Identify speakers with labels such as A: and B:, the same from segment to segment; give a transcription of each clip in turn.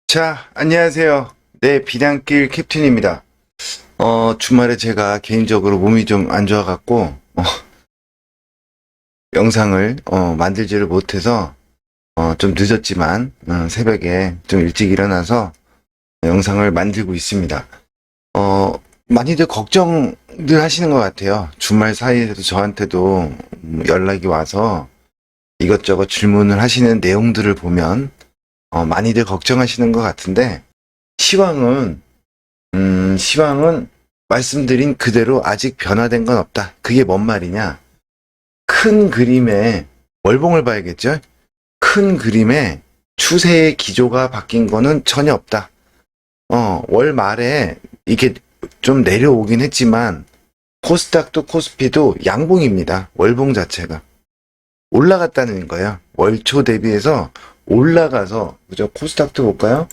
A: 자, 안녕하세요. 네, 비단길 캡틴입니다. 주말에 제가 개인적으로 몸이 좀 안 좋아갖고, 영상을, 만들지를 못해서, 좀 늦었지만, 새벽에 좀 일찍 일어나서 영상을 만들고 있습니다. 어, 많이들 걱정들 하시는 것 같아요. 주말 사이에도 저한테도 연락이 와서 이것저것 질문을 하시는 내용들을 보면, 많이들 걱정하시는 것 같은데, 시황은 시황은 말씀드린 그대로 아직 변화된 건 없다. 그게 뭔 말이냐? 큰 그림의 월봉을 봐야겠죠? 큰 그림의 추세의 기조가 바뀐 거는 전혀 없다. 월 말에 이게 좀 내려오긴 했지만 코스닥도 코스피도 양봉입니다. 월봉 자체가. 올라갔다는 거예요. 월초 대비해서 올라가서, 그죠? 코스닥도 볼까요?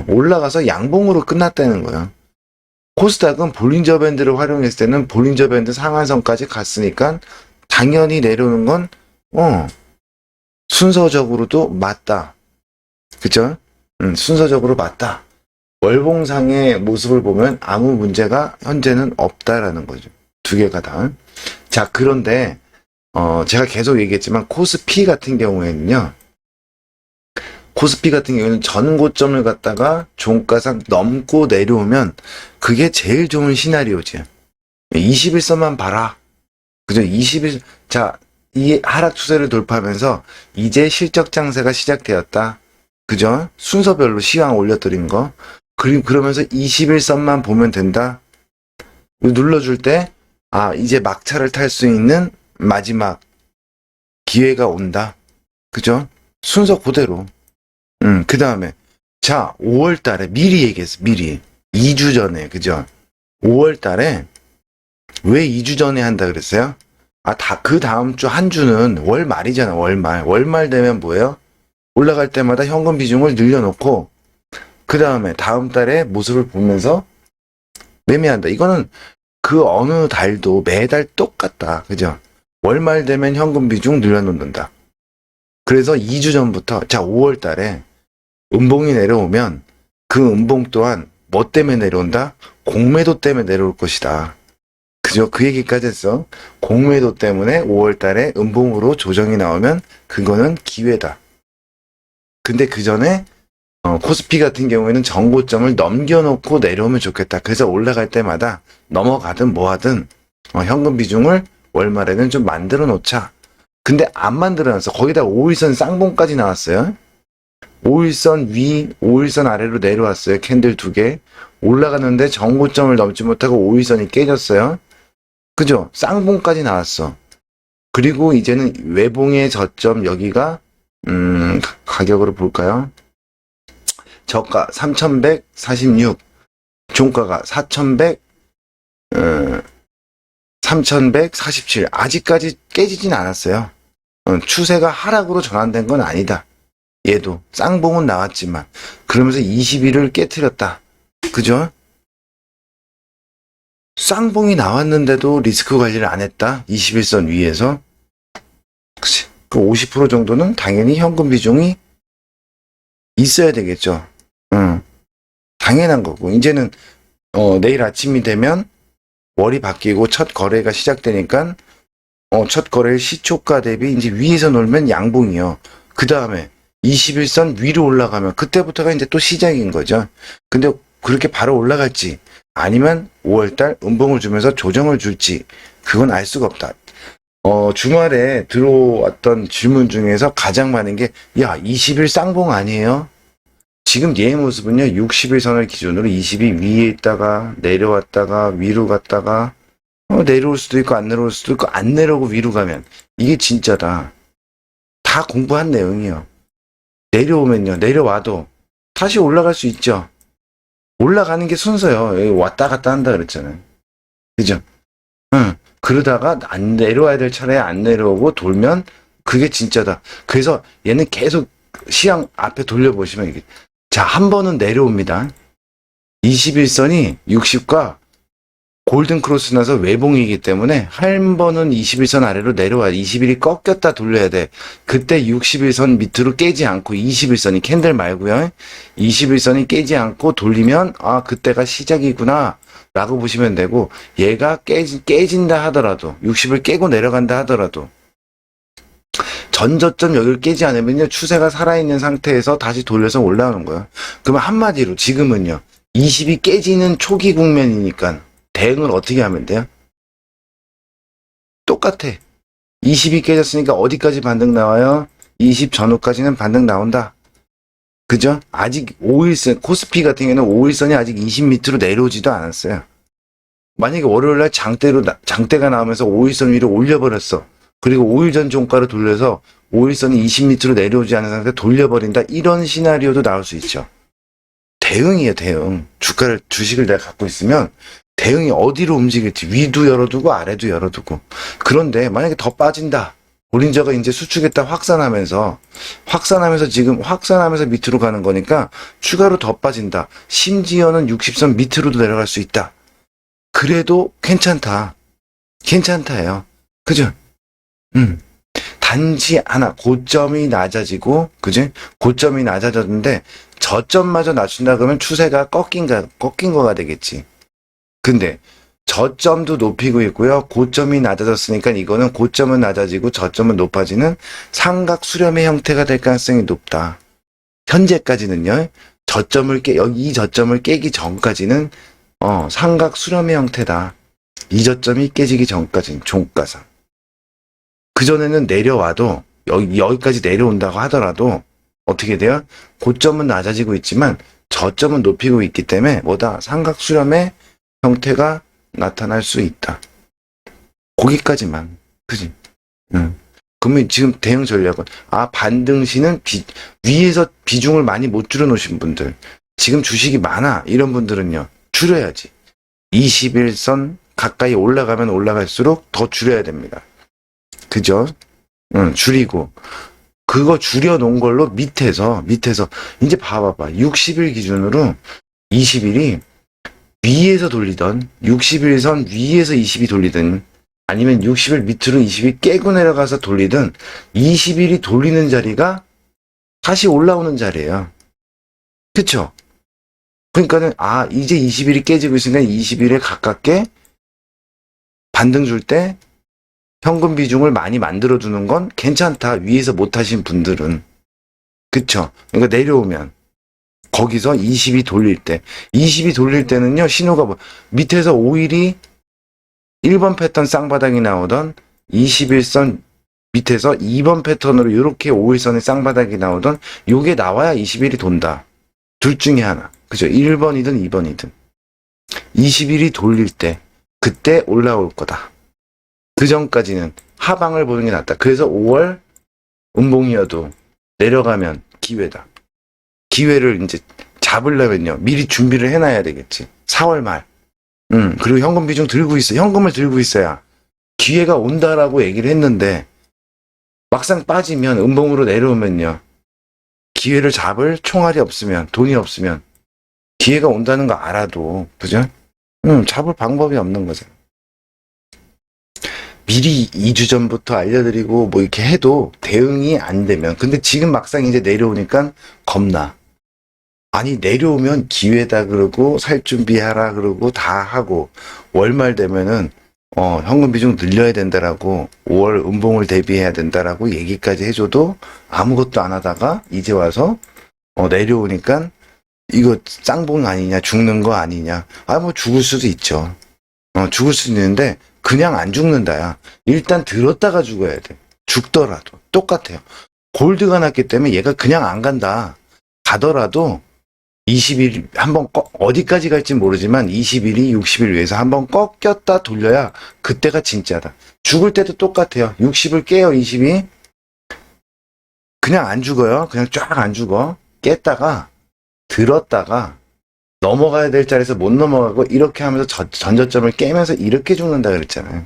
A: 올라가서 양봉으로 끝났다는 거예요. 코스닥은 볼린저 밴드를 활용했을 때는 볼린저 밴드 상한선까지 갔으니까 당연히 내려오는 건 순서적으로도 맞다. 그죠? 순서적으로 맞다. 월봉상의 모습을 보면 아무 문제가 현재는 없다라는 거죠. 두 개가 다. 자, 그런데 제가 계속 얘기했지만 코스피 같은 경우에는요. 코스피 같은 경우에는 전 고점을 갖다가 종가상 넘고 내려오면 그게 제일 좋은 시나리오지. 21선만 봐라. 그죠? 자, 이 하락 추세를 돌파하면서 이제 실적 장세가 시작되었다. 그죠? 순서별로 시황 올려드린 거. 그러면서 21선만 보면 된다. 눌러줄 때, 이제 막차를 탈 수 있는 마지막 기회가 온다. 그죠? 순서 그대로. 그 다음에, 자, 5월 달에, 미리 얘기했어, 미리. 2주 전에, 그죠? 5월 달에, 왜 2주 전에 한다 그랬어요? 그 다음 주 한 주는 월 말이잖아, 월 말. 월 말 되면 뭐예요? 올라갈 때마다 현금 비중을 늘려놓고, 그 다음에 다음 달에 모습을 보면서 매매한다. 이거는 그 어느 달도 매달 똑같다. 그죠? 월 말 되면 현금 비중 늘려놓는다. 그래서 2주 전부터, 자, 5월 달에, 음봉이 내려오면 그 음봉 또한 뭐 때문에 내려온다? 공매도 때문에 내려올 것이다. 그죠? 그 얘기까지 했어. 공매도 때문에 5월 달에 음봉으로 조정이 나오면 그거는 기회다. 근데 그 전에 코스피 같은 경우에는 전고점을 넘겨놓고 내려오면 좋겠다. 그래서 올라갈 때마다 넘어가든 뭐하든 현금 비중을 월말에는 좀 만들어 놓자. 근데 안 만들어 놨어. 거기다 5일선 쌍봉까지 나왔어요. 5일선 위, 5일선 아래로 내려왔어요. 캔들 두 개. 올라갔는데 정고점을 넘지 못하고 5일선이 깨졌어요. 그죠? 쌍봉까지 나왔어. 그리고 이제는 외봉의 저점 여기가 가격으로 볼까요? 저가 3146, 종가가 3147. 아직까지 깨지진 않았어요. 추세가 하락으로 전환된 건 아니다. 얘도 쌍봉은 나왔지만 그러면서 20일을 깨트렸다. 그죠? 쌍봉이 나왔는데도 리스크 관리를 안 했다. 21선 위에서. 그치? 그 50% 정도는 당연히 현금 비중이 있어야 되겠죠. 당연한 거고. 이제는 내일 아침이 되면 월이 바뀌고 첫 거래가 시작되니까 첫 거래일 시초가 대비 이제 위에서 놀면 양봉이요. 그 다음에 21선 위로 올라가면 그때부터가 이제 또 시작인 거죠. 근데 그렇게 바로 올라갈지 아니면 5월달 음봉을 주면서 조정을 줄지 그건 알 수가 없다. 주말에 들어왔던 질문 중에서 가장 많은 게 20일 쌍봉 아니에요? 지금 얘의 모습은요 60일선을 기준으로 20이 위에 있다가 내려왔다가 위로 갔다가 내려올 수도 있고 안 내려올 수도 있고 안 내려오고 위로 가면 이게 진짜다. 다 공부한 내용이요. 내려오면요. 내려와도 다시 올라갈 수 있죠. 올라가는 게 순서요. 여기 왔다 갔다 한다 그랬잖아요. 그죠? 그러다가 안 내려와야 될 차례에 안 내려오고 돌면 그게 진짜다. 그래서 얘는 계속 시향 앞에 돌려보시면 이게 자, 한 번은 내려옵니다. 21선이 60과 골든 크로스 나서 외봉이기 때문에 한 번은 21선 아래로 내려와 21이 꺾였다 돌려야 돼. 그때 61선 밑으로 깨지 않고 21선이 캔들 말고요. 21선이 깨지 않고 돌리면 아 그때가 시작이구나 라고 보시면 되고 얘가 깨진다 하더라도 60을 깨고 내려간다 하더라도 전저점 여기를 깨지 않으면요 추세가 살아있는 상태에서 다시 돌려서 올라오는 거예요. 그러면 한마디로 지금은요 20이 깨지는 초기 국면이니까 대응을 어떻게 하면 돼요? 똑같아. 20이 깨졌으니까 어디까지 반등 나와요? 20 전후까지는 반등 나온다. 그죠? 아직 5일선, 코스피 같은 경우는 5일선이 아직 20 밑으로 내려오지도 않았어요. 만약에 월요일날 장대가 나오면서 5일선 위로 올려버렸어. 그리고 5일 전 종가를 돌려서 5일선이 20 밑으로 내려오지 않은 상태 돌려버린다. 이런 시나리오도 나올 수 있죠. 대응이에요, 대응. 주식을 내가 갖고 있으면 대응이 어디로 움직일지 위도 열어두고 아래도 열어두고. 그런데 만약에 더 빠진다. 볼린저가 이제 수축했다 확산하면서 지금 확산하면서 밑으로 가는 거니까 추가로 더 빠진다. 심지어는 60선 밑으로도 내려갈 수 있다. 그래도 괜찮다. 괜찮다예요. 그죠? 단지 하나 고점이 낮아지고 그지? 고점이 낮아졌는데 저점마저 낮춘다 그러면 추세가 꺾인 거가 되겠지. 근데 저점도 높이고 있고요. 고점이 낮아졌으니까 이거는 고점은 낮아지고 저점은 높아지는 삼각 수렴의 형태가 될 가능성이 높다. 현재까지는요. 이 저점을 깨기 전까지는 삼각 수렴의 형태다. 이 저점이 깨지기 전까지는 종가상. 그전에는 내려와도 여기까지 내려온다고 하더라도 어떻게 돼요? 고점은 낮아지고 있지만 저점은 높이고 있기 때문에 뭐다? 삼각 수렴의 형태가 나타날 수 있다. 거기까지만. 그지? 그러면 지금 대응 전략은 반등시는 위에서 비중을 많이 못 줄여놓으신 분들 지금 주식이 많아 이런 분들은요. 줄여야지. 21선 가까이 올라가면 올라갈수록 더 줄여야 됩니다. 그죠? 줄이고 그거 줄여놓은 걸로 밑에서 이제 봐봐봐. 60일 기준으로 20일이 위에서 돌리던 61선 위에서 20이 돌리든 아니면 60일 밑으로 20이 깨고 내려가서 돌리든 20일이 돌리는 자리가 다시 올라오는 자리예요. 그쵸? 그러니까는 이제 20일이 깨지고 있으니까 20일에 가깝게 반등 줄 때 현금 비중을 많이 만들어 두는 건 괜찮다. 위에서 못 하신 분들은. 그쵸? 그러니까 내려오면 거기서 20이 돌릴 때는요, 신호가 밑에서 5일이 1번 패턴 쌍바닥이 나오던 21선 밑에서 2번 패턴으로 이렇게 5일선의 쌍바닥이 나오던 요게 나와야 20일이 돈다. 둘 중에 하나. 그죠? 1번이든 2번이든. 20일이 돌릴 때, 그때 올라올 거다. 그 전까지는 하방을 보는 게 낫다. 그래서 5월 음봉이어도 내려가면 기회다. 기회를 이제 잡으려면요. 미리 준비를 해놔야 되겠지. 4월 말. 그리고 현금을 들고 있어야 기회가 온다라고 얘기를 했는데 막상 빠지면 음봉으로 내려오면요. 기회를 잡을 총알이 없으면 돈이 없으면 기회가 온다는 거 알아도 그죠? 잡을 방법이 없는 거죠. 미리 2주 전부터 알려드리고 뭐 이렇게 해도 대응이 안 되면 근데 지금 막상 이제 내려오니까 겁나. 아니 내려오면 기회다 그러고 살 준비하라 그러고 다 하고 월말 되면은 현금 비중 늘려야 된다라고 5월 음봉을 대비해야 된다라고 얘기까지 해줘도 아무것도 안 하다가 이제 와서 내려오니까 이거 쌍봉 아니냐 죽는 거 아니냐 뭐 죽을 수도 있죠. 죽을 수 있는데 그냥 안 죽는다야. 일단 들었다가 죽어야 돼. 죽더라도 똑같아요. 골드가 났기 때문에 얘가 그냥 안 간다. 가더라도 20일 한번 어디까지 갈지 모르지만 20일이 60일 위해서 한번 꺾였다 돌려야 그때가 진짜다. 죽을 때도 똑같아요. 60을 깨요. 20이 그냥 안 죽어요. 그냥 쫙 안 죽어. 깼다가 들었다가 넘어가야 될 자리에서 못 넘어가고 이렇게 하면서 전저점을 깨면서 이렇게 죽는다 그랬잖아요.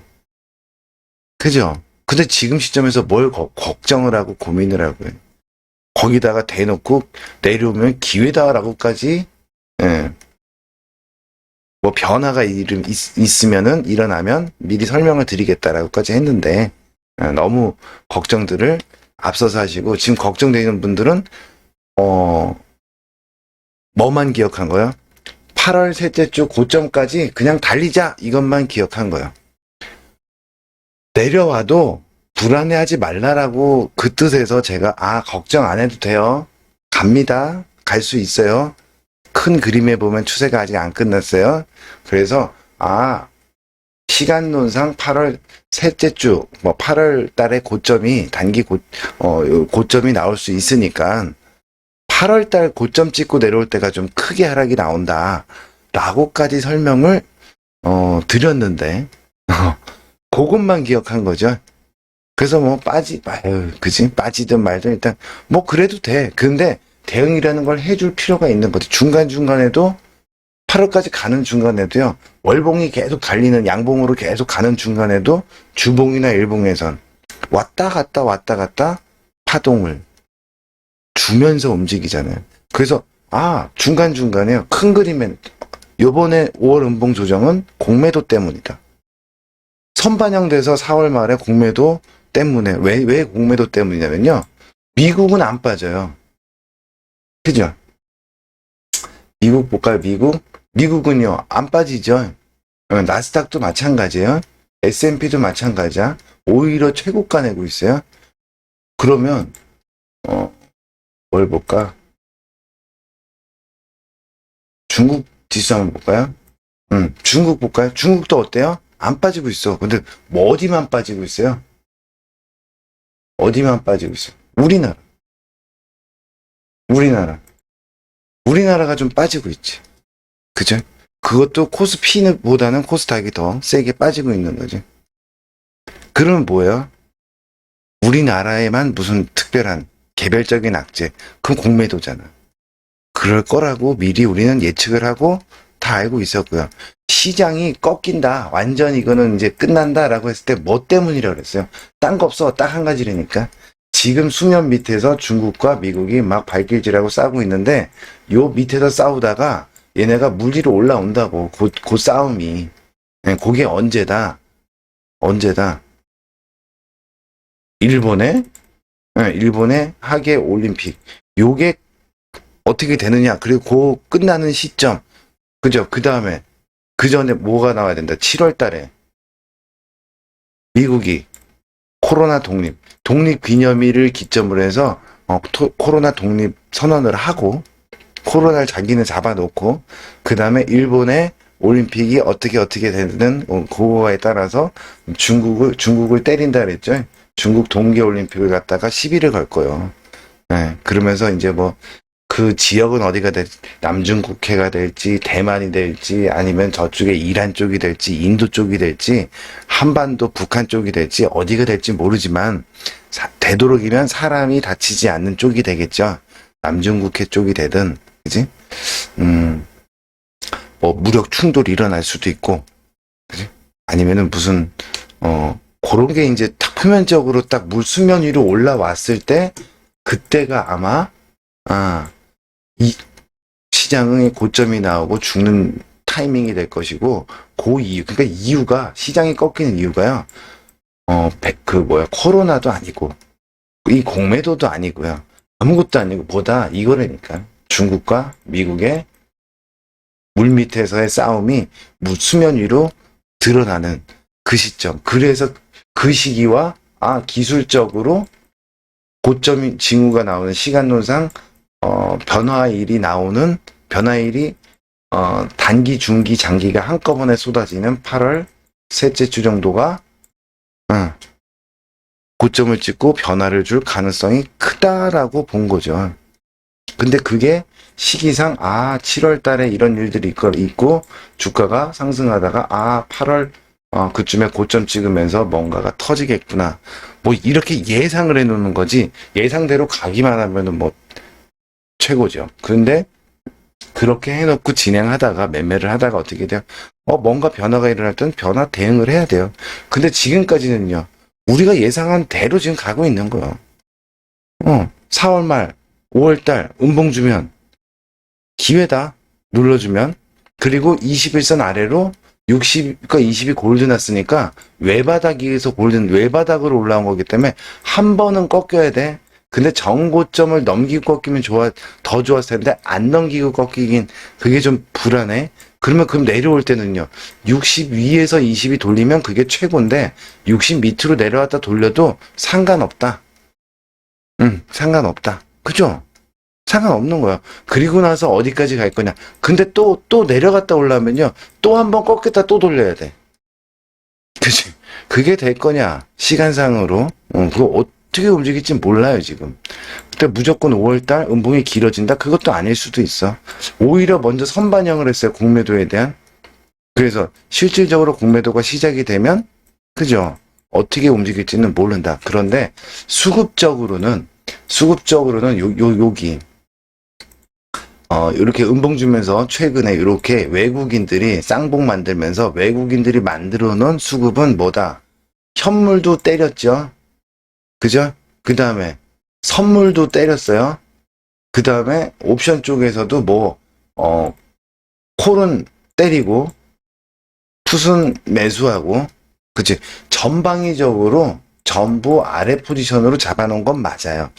A: 그죠? 근데 지금 시점에서 뭘 걱정을 하고 고민을 하고요. 거기다가 대놓고 내려오면 기회다라고까지 뭐 변화가 있으면은 일어나면 미리 설명을 드리겠다라고까지 했는데 너무 걱정들을 앞서서 하시고 지금 걱정되는 분들은 뭐만 기억한 거예요? 8월 셋째 주 고점까지 그냥 달리자 이것만 기억한 거예요. 내려와도 불안해하지 말라라고 그 뜻에서 제가 걱정 안 해도 돼요. 갑니다. 갈 수 있어요. 큰 그림에 보면 추세가 아직 안 끝났어요. 그래서 시간론상 8월 셋째 주, 8월 달에 고점이 고점이 나올 수 있으니까 8월 달 고점 찍고 내려올 때가 좀 크게 하락이 나온다. 라고까지 설명을 드렸는데 그것만 기억한 거죠. 그래서 그지? 빠지든 말든 일단 그래도 돼. 근데 대응이라는 걸 해줄 필요가 있는 거지. 중간중간에도 8월까지 가는 중간에도요. 월봉이 계속 달리는 양봉으로 계속 가는 중간에도 주봉이나 일봉에선 왔다 갔다 파동을 주면서 움직이잖아요. 그래서 중간중간에요. 큰 그림엔 요번에 5월 음봉 조정은 공매도 때문이다. 선반영돼서 4월 말에 공매도 때문에 왜 공매도 때문이냐면요. 미국은 안 빠져요. 그죠? 미국 볼까요? 미국은요 안 빠지죠. 나스닥도 마찬가지예요. S&P도 마찬가지야. 오히려 최고가 내고 있어요. 그러면 뭘 볼까? 중국 지수 한번 볼까요? 중국 볼까요? 중국도 어때요? 안 빠지고 있어. 근데 어디만 빠지고 있어요? 어디만 빠지고 있어요? 우리나라가 좀 빠지고 있지. 그죠? 그것도 코스피보다는 코스닥이 더 세게 빠지고 있는 거지. 그러면 뭐예요? 우리나라에만 무슨 특별한 개별적인 악재, 그건 공매도잖아. 그럴 거라고 미리 우리는 예측을 하고 다 알고 있었고요. 시장이 꺾인다, 완전 이거는 이제 끝난다라고 했을 때 뭐 때문이라고 그랬어요? 딴 거 없어, 딱 한 가지라니까. 지금 수면 밑에서 중국과 미국이 막 발길질하고 싸우고 있는데 요 밑에서 싸우다가 얘네가 물 위로 올라온다고. 그 싸움이. 그게 언제다? 일본의 하계 올림픽. 요게 어떻게 되느냐. 그리고 그 끝나는 시점. 그죠? 그 다음에 그 전에 뭐가 나와야 된다. 7월 달에 미국이 코로나 독립 기념일을 기점으로 해서 코로나 독립 선언을 하고 코로나를 자기는 잡아놓고 그 다음에 일본의 올림픽이 어떻게 되는 그거에 따라서 중국을 때린다 그랬죠. 중국 동계올림픽을 갖다가 시비를 걸 거예요. 네, 그러면서 이제 그 지역은 어디가 될지, 남중국해가 될지, 대만이 될지, 아니면 저쪽에 이란 쪽이 될지, 인도 쪽이 될지, 한반도 북한 쪽이 될지, 어디가 될지 모르지만, 되도록이면 사람이 다치지 않는 쪽이 되겠죠. 남중국해 쪽이 되든, 그지? 무력 충돌이 일어날 수도 있고, 그지? 아니면은 무슨, 그런 게 이제 딱 표면적으로 딱 물 수면 위로 올라왔을 때, 그때가 아마, 이 시장의 고점이 나오고 죽는 타이밍이 될 것이고, 그러니까 이유가, 시장이 꺾이는 이유가요, 코로나도 아니고, 이 공매도도 아니고요, 아무것도 아니고, 이거라니까. 중국과 미국의 물 밑에서의 싸움이 수면 위로 드러나는 그 시점. 그래서 그 시기와, 기술적으로 고점 징후가 나오는 시간론상 변화일이 단기, 중기, 장기가 한꺼번에 쏟아지는 8월 셋째 주 정도가 고점을 찍고 변화를 줄 가능성이 크다라고 본 거죠. 근데 그게 시기상 7월 달에 이런 일들이 있고 주가가 상승하다가 8월 그쯤에 고점 찍으면서 뭔가가 터지겠구나. 이렇게 예상을 해놓는 거지. 예상대로 가기만 하면은 최고죠. 그런데 그렇게 해놓고 진행하다가 매매를 하다가 어떻게 돼요? 뭔가 변화가 일어날 땐 변화 대응을 해야 돼요. 근데 지금까지는요. 우리가 예상한 대로 지금 가고 있는 거예요. 4월 말, 5월 달 음봉 주면 기회다. 눌러주면 그리고 21선 아래로 60과 20이 골드 났으니까 외바닥에서 외바닥으로 올라온 거기 때문에 한 번은 꺾여야 돼. 근데 정고점을 넘기고 꺾이면 더 좋았을 텐데 안 넘기고 꺾이긴 그게 좀 불안해. 그럼 내려올 때는요. 60 위에서 20이 돌리면 그게 최고인데 60 밑으로 내려왔다 돌려도 상관없다. 상관없다. 그죠? 상관없는 거야. 그리고 나서 어디까지 갈 거냐. 근데 또 내려갔다 올라오면요. 또 한 번 꺾였다 또 돌려야 돼. 그치? 그게 될 거냐. 시간상으로. 그거 어떻게 움직일지 몰라요, 지금. 근데 무조건 5월달 음봉이 길어진다? 그것도 아닐 수도 있어. 오히려 먼저 선반영을 했어요, 공매도에 대한. 그래서 실질적으로 공매도가 시작이 되면, 그죠? 어떻게 움직일지는 모른다. 그런데 수급적으로는 여기, 이렇게 음봉 주면서 최근에 이렇게 외국인들이 쌍봉 만들면서 외국인들이 만들어 놓은 수급은 뭐다? 현물도 때렸죠? 그죠? 그 다음에 선물도 때렸어요. 그 다음에 옵션 쪽에서도 콜은 때리고 풋은 매수하고, 그치? 전방위적으로 전부 아래 포지션으로 잡아놓은 건 맞아요.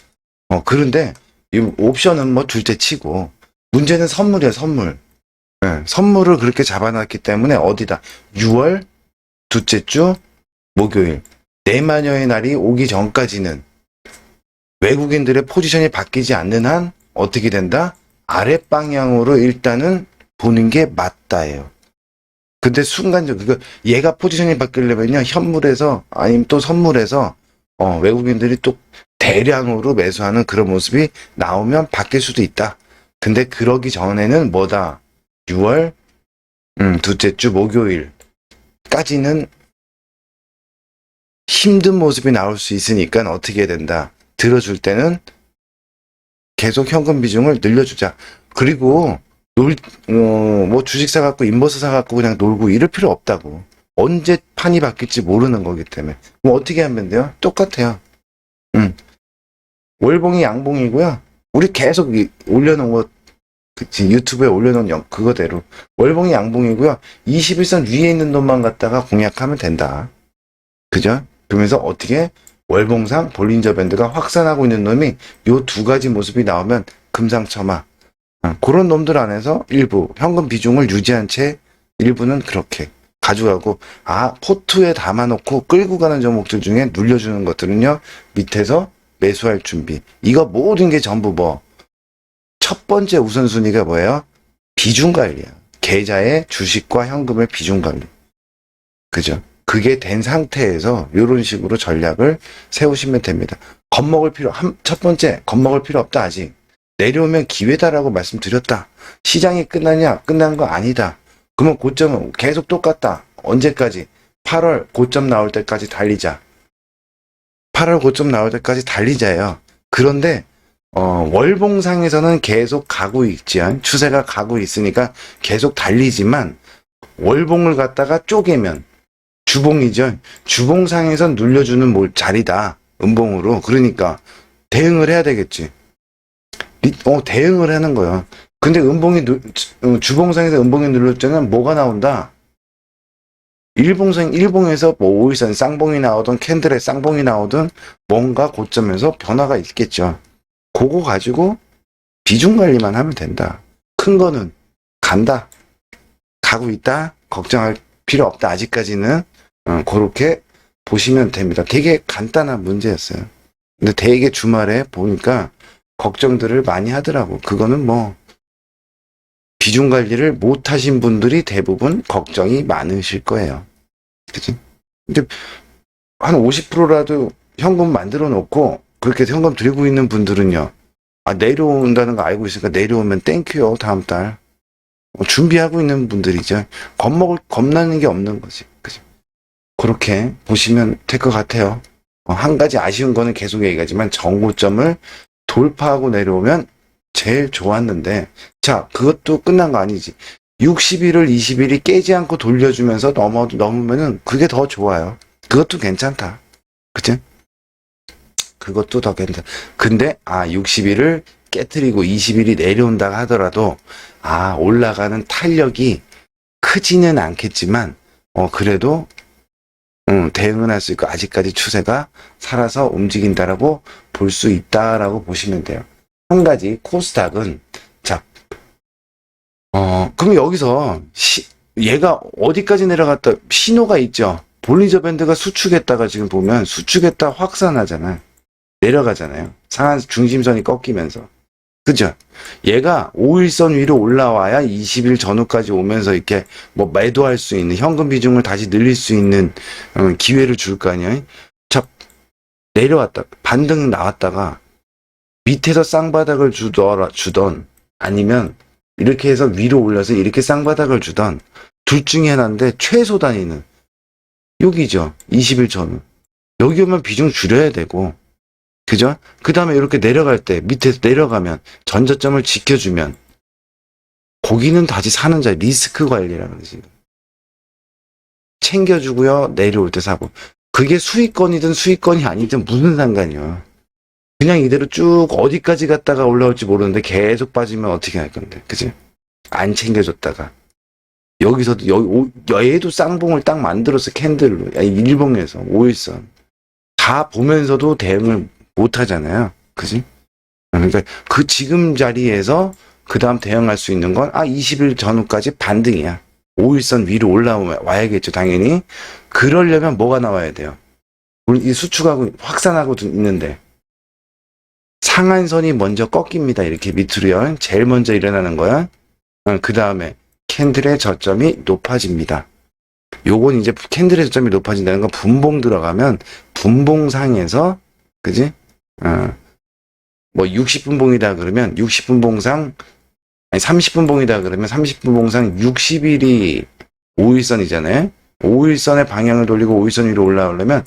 A: 그런데 이 옵션은 뭐 둘째 치고 문제는 선물이야, 선물. 네, 선물을 그렇게 잡아놨기 때문에 어디다? 6월 둘째 주 목요일 내마녀의 날이 오기 전까지는 외국인들의 포지션이 바뀌지 않는 한 어떻게 된다? 아랫방향으로 일단은 보는 게 맞다예요. 근데 순간적으로 얘가 포지션이 바뀌려면요, 현물에서 아니면 또 선물에서 외국인들이 또 대량으로 매수하는 그런 모습이 나오면 바뀔 수도 있다. 근데 그러기 전에는 뭐다? 6월 둘째 주 목요일까지는 힘든 모습이 나올 수 있으니까 어떻게 해야 된다? 들어줄 때는 계속 현금 비중을 늘려주자. 그리고 뭐 주식 사갖고 인버스 사갖고 그냥 놀고 이럴 필요 없다고. 언제 판이 바뀔지 모르는 거기 때문에. 그럼 어떻게 하면 돼요? 똑같아요. 월봉이 양봉이고요. 우리 계속 올려놓은 거, 그치, 유튜브에 올려놓은 그거대로. 월봉이 양봉이고요. 21선 위에 있는 놈만 갖다가 공략하면 된다. 그죠? 그러면서 어떻게 월봉상 볼린저 밴드가 확산하고 있는 놈이 요 두 가지 모습이 나오면 금상첨화. 그런 놈들 안에서 일부 현금 비중을 유지한 채 일부는 그렇게 가져가고, 포트에 담아놓고 끌고 가는 종목들 중에 눌려주는 것들은요, 밑에서 매수할 준비. 이거 모든 게 전부 첫 번째 우선순위가 뭐예요? 비중 관리야. 계좌의 주식과 현금의 비중 관리. 그죠? 그게 된 상태에서 이런 식으로 전략을 세우시면 됩니다. 첫 번째, 겁먹을 필요 없다, 아직. 내려오면 기회다라고 말씀드렸다. 시장이 끝나냐? 끝난 거 아니다. 그러면 고점은 계속 똑같다. 언제까지? 8월 고점 나올 때까지 달리자. 8월 고점 나올 때까지 달리자예요. 그런데 월봉상에서는 계속 가고 있지, 추세가 가고 있으니까 계속 달리지만 월봉을 갖다가 쪼개면 주봉이죠. 주봉상에선 눌려주는 자리다. 음봉으로. 그러니까 대응을 해야 되겠지. 대응을 하는 거야. 근데 주봉상에서 음봉이 눌릴 때는 뭐가 나온다? 일봉에서 5일선 쌍봉이 나오든 캔들의 쌍봉이 나오든 뭔가 고점에서 변화가 있겠죠. 그거 가지고 비중 관리만 하면 된다. 큰 거는 간다. 가고 있다. 걱정할 필요 없다. 아직까지는. 그렇게 보시면 됩니다. 되게 간단한 문제였어요. 근데 되게 주말에 보니까 걱정들을 많이 하더라고. 그거는 비중 관리를 못 하신 분들이 대부분 걱정이 많으실 거예요. 그치? 근데 한 50%라도 현금 만들어 놓고 그렇게 현금 들고 있는 분들은요, 내려온다는 거 알고 있으니까 내려오면 땡큐요, 다음 달. 준비하고 있는 분들이죠. 겁나는 게 없는 거지. 그치? 그렇게 보시면 될 것 같아요. 한 가지 아쉬운 거는 계속 얘기하지만 정고점을 돌파하고 내려오면 제일 좋았는데, 자, 그것도 끝난 거 아니지. 60일을 20일이 깨지 않고 돌려주면서 넘으면은 그게 더 좋아요. 그것도 괜찮다. 그치? 그것도 더 괜찮다. 근데 60일을 깨트리고 20일이 내려온다 하더라도 올라가는 탄력이 크지는 않겠지만, 그래도, 대응은 할 수 있고, 아직까지 추세가 살아서 움직인다라고 볼 수 있다라고 보시면 돼요. 한 가지, 코스닥은, 자, 그럼 여기서, 얘가 어디까지 내려갔다, 신호가 있죠? 볼리저 밴드가 수축했다가 지금 보면, 수축했다 확산하잖아요. 내려가잖아요. 상한 중심선이 꺾이면서. 그죠? 얘가 5일선 위로 올라와야 20일 전후까지 오면서 이렇게 뭐 매도할 수 있는 현금 비중을 다시 늘릴 수 있는 기회를 줄 거 아니에요? 자, 내려왔다. 반등 나왔다가 밑에서 쌍바닥을 주던 아니면 이렇게 해서 위로 올려서 이렇게 쌍바닥을 주던 둘 중에 하나인데 최소 단위는 여기죠. 20일 전후. 여기 오면 비중 줄여야 되고 그죠? 그 다음에 이렇게 내려갈 때 밑에서 내려가면 전저점을 지켜주면 거기는 다시 사는 자리 리스크 관리라는 거지. 챙겨주고요. 내려올 때 사고. 그게 수익권이든 수익권이 아니든 무슨 상관이요. 그냥 이대로 쭉 어디까지 갔다가 올라올지 모르는데 계속 빠지면 어떻게 할 건데. 그지? 안 챙겨줬다가. 여기서도 얘도 쌍봉을 딱 만들어서 캔들로 일봉에서 5일선 다 보면서도 대응을 못 하잖아요. 그지? 그러니까 그 지금 자리에서 그 다음 대응할 수 있는 건 20일 전후까지 반등이야. 5일선 위로 올라와야겠죠. 당연히. 그러려면 뭐가 나와야 돼요? 이 수축하고 확산하고 있는데 상한선이 먼저 꺾입니다. 이렇게 밑으로요. 제일 먼저 일어나는 거야. 그 다음에 캔들의 저점이 높아집니다. 요건 이제 캔들의 저점이 높아진다는 건 분봉 들어가면 분봉상에서 그지? 뭐 60분봉이다 그러면 60분봉상 아니 30분봉이다 그러면 30분봉상 60일이 5일선이잖아요. 5일선의 방향을 돌리고 5일선 위로 올라오려면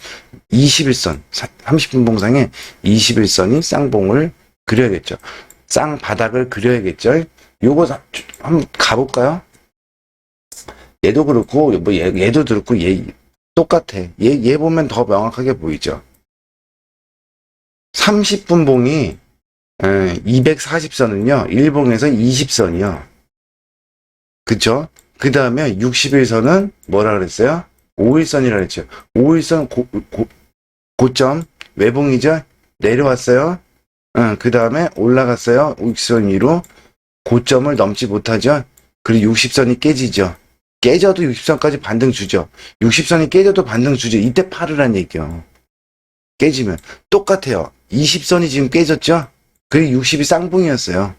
A: 21선 30분봉상에 21선이 쌍봉을 그려야겠죠. 쌍바닥을 그려야겠죠. 요거 한번 가볼까요? 얘도 그렇고 뭐 얘도 그렇고 얘 똑같아. 얘 보면 더 명확하게 보이죠. 30분 봉이 240선은요. 일봉에서 20선이요. 그쵸? 그 다음에 60일선은 뭐라 그랬어요? 5일선이라 그랬죠. 5일선 고점 외봉이죠. 내려왔어요. 그 다음에 올라갔어요. 60선 위로 고점을 넘지 못하죠. 그리고 60선이 깨지죠. 깨져도 60선까지 반등 주죠. 60선이 깨져도 반등 주죠. 이때 팔으란 얘기요. 깨지면 똑같아요. 20선이 지금 깨졌죠? 그게 60이 쌍봉이었어요.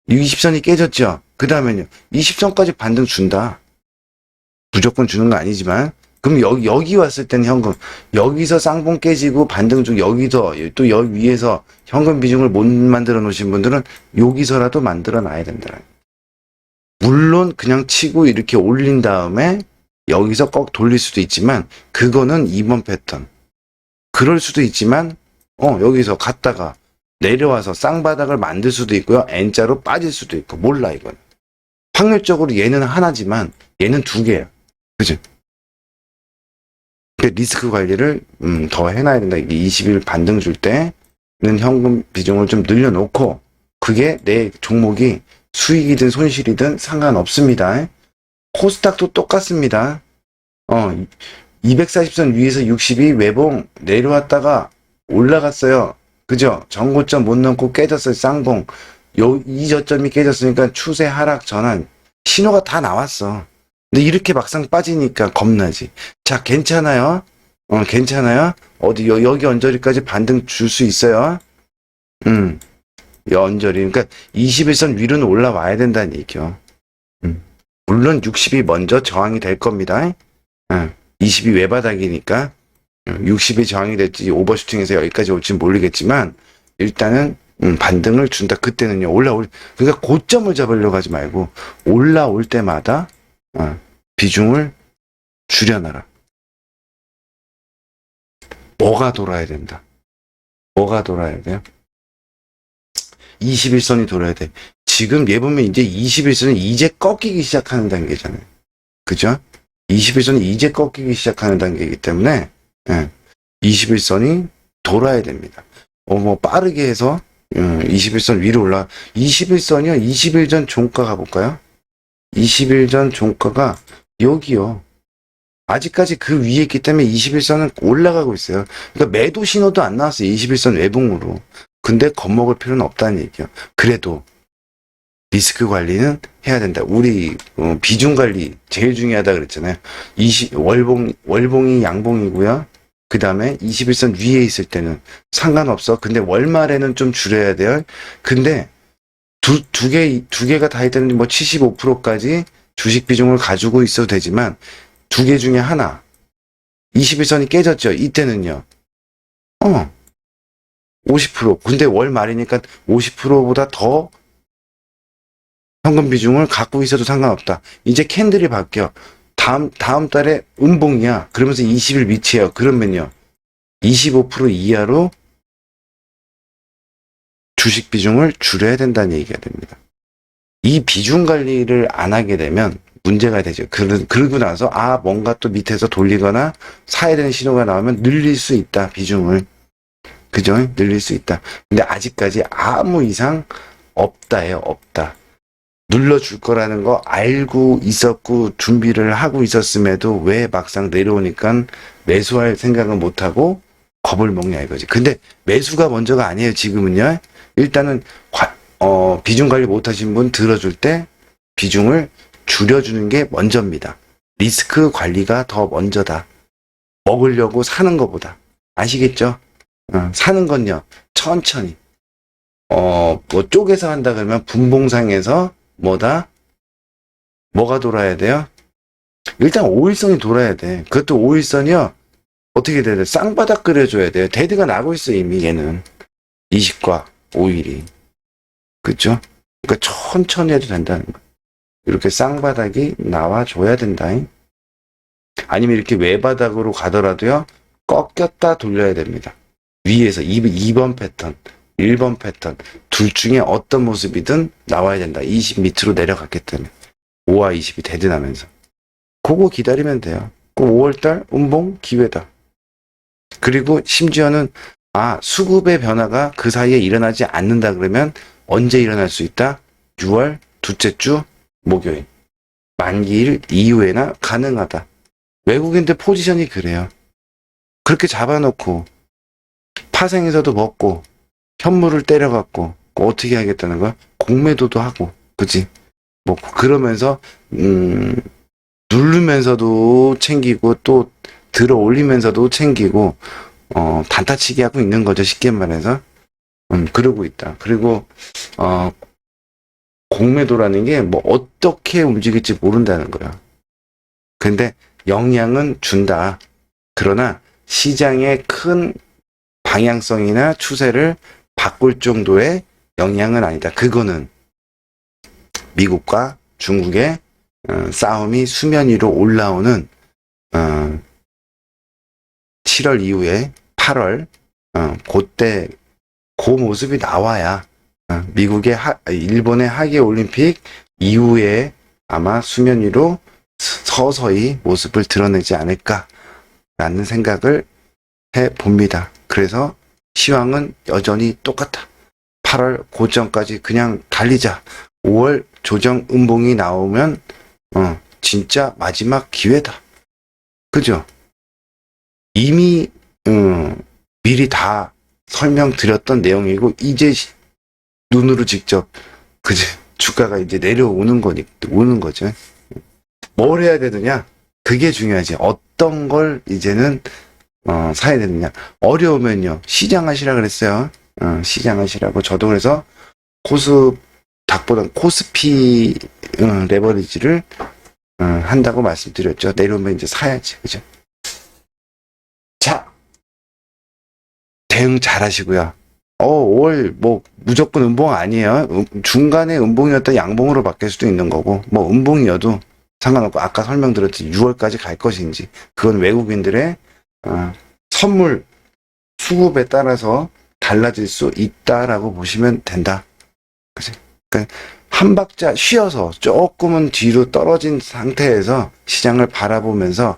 A: 20선이 깨졌죠? 그 다음에는요. 20선까지 반등 준다. 무조건 주는 거 아니지만 그럼 여기 왔을 때는 현금 여기서 쌍봉 깨지고 반등 중 여기서 또 여기 위에서 현금 비중을 못 만들어 놓으신 분들은 여기서라도 만들어 놔야 된다. 물론 그냥 치고 이렇게 올린 다음에 여기서 꼭 돌릴 수도 있지만 그거는 2번 패턴. 그럴 수도 있지만 여기서 갔다가 내려와서 쌍바닥을 만들 수도 있고요. N자로 빠질 수도 있고 몰라 이건. 확률적으로 얘는 하나지만 얘는 두 개야. 그치? 리스크 관리를 더 해놔야 된다. 이게 20일 반등 줄 때는 현금 비중을 좀 늘려놓고 그게 내 종목이 수익이든 손실이든 상관없습니다. 코스닥도 똑같습니다. 240선 위에서 60이 외봉 내려왔다가 올라갔어요. 그죠? 전고점 못 넘고 깨졌어요. 쌍봉. 이 저점이 깨졌으니까 추세 하락 전환. 신호가 다 나왔어. 근데 이렇게 막상 빠지니까 겁나지. 자, 괜찮아요. 괜찮아요. 어디, 여기 언저리까지 반등 줄 수 있어요. 이 언저리. 그러니까 21선 위로는 올라와야 된다는 얘기죠. 물론 60이 먼저 저항이 될 겁니다. 20이 외바닥이니까 60이 저항이 될지 오버슈팅해서 여기까지 올지 모르겠지만 일단은 반등을 준다. 그때는요. 그러니까 고점을 잡으려고 하지 말고 올라올 때마다 비중을 줄여놔라. 뭐가 돌아야 된다. 뭐가 돌아야 돼요? 21선이 돌아야 돼. 지금 얘 보면 이제 21선은 이제 꺾이기 시작하는 단계잖아요. 그죠? 21선이 이제 꺾이기 시작하는 단계이기 때문에 21선이 돌아야 됩니다. 뭐 빠르게 해서 21선 위로 올라 21선이요. 20일 전 종가 가볼까요?
B: 20일 전 종가가 여기요. 아직까지 그 위에 있기 때문에 21선은 올라가고 있어요. 그러니까 매도 신호도 안 나왔어요. 21선 외봉으로. 근데 겁먹을 필요는 없다는 얘기예요. 그래도 리스크 관리는 해야 된다. 우리 비중 관리 제일 중요하다 그랬잖아요. 월봉이 양봉이고요. 그 다음에 21선 위에 있을 때는 상관없어. 근데 월말에는 좀 줄여야 돼요. 근데 두 개가 다 있다는 뭐 75%까지 주식 비중을 가지고 있어도 되지만 두 개 중에 하나 21선이 깨졌죠. 이때는요. 50%. 근데 월 말이니까 50%보다 더 현금 비중을 갖고 있어도 상관없다. 이제 캔들이 바뀌어. 다음 달에 음봉이야. 그러면서 20일 밑이에요. 그러면요. 25% 이하로 주식 비중을 줄여야 된다는 얘기가 됩니다. 이 비중 관리를 안 하게 되면 문제가 되죠. 그러고 나서 뭔가 또 밑에서 돌리거나 사야 되는 신호가 나오면 늘릴 수 있다. 비중을. 그죠? 늘릴 수 있다. 근데 아직까지 아무 이상 없다예요. 없다. 눌러줄 거라는 거 알고 있었고 준비를 하고 있었음에도 왜 막상 내려오니까 매수할 생각은 못하고 겁을 먹냐 이거지. 근데 매수가 먼저가 아니에요. 지금은요. 일단은 비중 관리 못하신 분 들어줄 때 비중을 줄여주는 게 먼저입니다. 리스크 관리가 더 먼저다. 먹으려고 사는 것보다. 아시겠죠? 사는 건요. 천천히. 뭐 쪼개서 한다 그러면 분봉상에서 뭐가 돌아야 돼요? 일단 5일선이 돌아야 돼. 그것도 5일선이요. 어떻게 돼야 돼? 쌍바닥 그려줘야 돼요. 데드가 나고 있어 이미 얘는. 20과 5일이. 그쵸? 그러니까 천천히 해도 된다는 거야. 이렇게 쌍바닥이 나와줘야 된다. 아니면 이렇게 외바닥으로 가더라도요. 꺾였다 돌려야 됩니다. 위에서 2번 패턴, 1번 패턴 둘 중에 어떤 모습이든 나와야 된다. 20 밑으로 내려갔기 때문에 5와 20이 대드나면서 그거 기다리면 돼요. 그 5월달 음봉 기회다. 그리고 심지어는 수급의 변화가 그 사이에 일어나지 않는다 그러면 언제 일어날 수 있다? 6월 둘째 주 목요일 만기일 이후에나 가능하다. 외국인들 포지션이 그래요. 그렇게 잡아놓고 파생에서도 먹고 현물을 때려갖고 어떻게 하겠다는 거야? 공매도도 하고 그치? 뭐 그러면서 누르면서도 챙기고 또 들어 올리면서도 챙기고 단타치기 하고 있는 거죠. 쉽게 말해서 그러고 있다. 그리고 공매도라는 게 뭐 어떻게 움직일지 모른다는 거야. 근데 영향은 준다. 그러나 시장의 큰 방향성이나 추세를 바꿀 정도의 영향은 아니다. 그거는 미국과 중국의 싸움이 수면 위로 올라오는 7월 이후에 8월 그때 그 모습이 나와야 미국의 일본의 하계 올림픽 이후에 아마 수면 위로 서서히 모습을 드러내지 않을까라는 생각을 해봅니다. 그래서 시황은 여전히 똑같다. 8월 고점까지 그냥 달리자. 5월 조정 음봉이 나오면 진짜 마지막 기회다. 그죠? 이미 미리 다 설명드렸던 내용이고 이제 눈으로 직접 그지 주가가 이제 내려오는 오는 거죠. 뭘 해야 되느냐? 그게 중요하지. 어떤 걸 이제는 사야 되느냐. 어려우면요. 시장하시라 그랬어요. 시장하시라고. 저도 그래서 닭보다 코스피 레버리지를 한다고 말씀드렸죠. 내려오면 이제 사야지. 그죠? 자, 대응 잘 하시고요. 5월 무조건 음봉 아니에요. 중간에 음봉이었다 양봉으로 바뀔 수도 있는 거고 음봉이어도 상관없고 아까 설명드렸듯이 6월까지 갈 것인지 그건 외국인들의 선물 수급에 따라서 달라질 수 있다라고 보시면 된다. 그치? 그러니까 한 박자 쉬어서 조금은 뒤로 떨어진 상태에서 시장을 바라보면서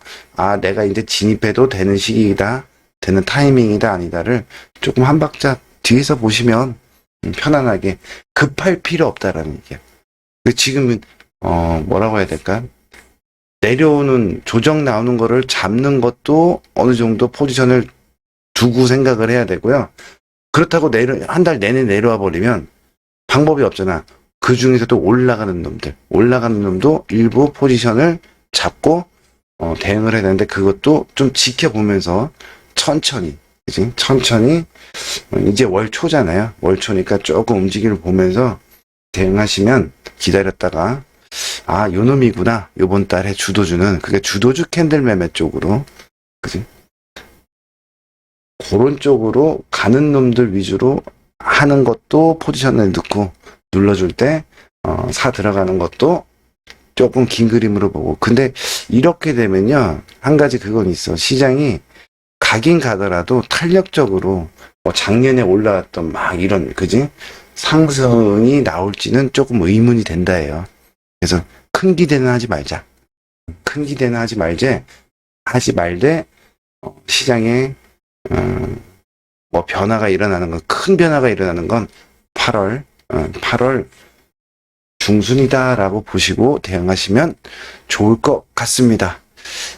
B: 내가 이제 진입해도 되는 시기이다. 되는 타이밍이다 아니다를 조금 한 박자 뒤에서 보시면 편안하게 급할 필요 없다라는 얘기야. 지금은 뭐라고 해야 될까? 내려오는, 조정 나오는 거를 잡는 것도 어느 정도 포지션을 두고 생각을 해야 되고요. 그렇다고 한 달 내내 내려와 버리면 방법이 없잖아. 그 중에서도 올라가는 놈도 일부 포지션을 잡고 대응을 해야 되는데, 그것도 좀 지켜보면서 천천히, 그지? 천천히, 이제 월초잖아요. 월초니까 조금 움직임을 보면서 대응하시면, 기다렸다가 요 놈이구나, 요번 달에 주도주는. 그게 주도주 캔들 매매 쪽으로, 그지? 그런 쪽으로 가는 놈들 위주로 하는 것도 포지션을 넣고 눌러줄 때 사 들어가는 것도 조금 긴 그림으로 보고. 근데 이렇게 되면요, 한 가지 그건 있어. 시장이 가긴 가더라도 탄력적으로 작년에 올라왔던 막 이런, 그지? 상승이 나올지는 조금 의문이 된다예요. 그래서 큰 기대는 하지 말자. 큰 기대는 하지 말되 시장에 변화가 일어나는 건, 큰 변화가 일어나는 건 8월 중순이다라고 보시고 대응하시면 좋을 것 같습니다.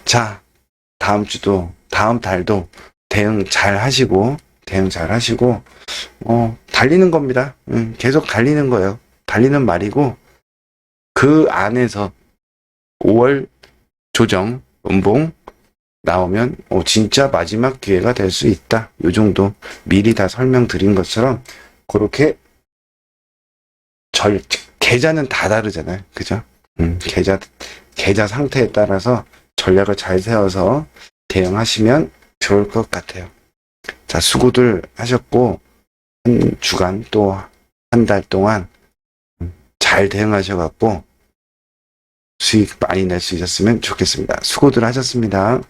B: 자, 다음 달도 대응 잘 하시고, 달리는 겁니다. 계속 달리는 거예요. 달리는 말이고, 그 안에서 5월 조정, 음봉 나오면 진짜 마지막 기회가 될 수 있다. 요 정도 미리 다 설명드린 것처럼, 그렇게 계좌는 다 다르잖아요. 그죠? 계좌 상태에 따라서 전략을 잘 세워서 대응하시면 좋을 것 같아요. 자, 수고들 하셨고, 한 주간 또 한 달 동안 잘 대응하셔갖고 수익 많이 낼 수 있었으면 좋겠습니다. 수고들 하셨습니다.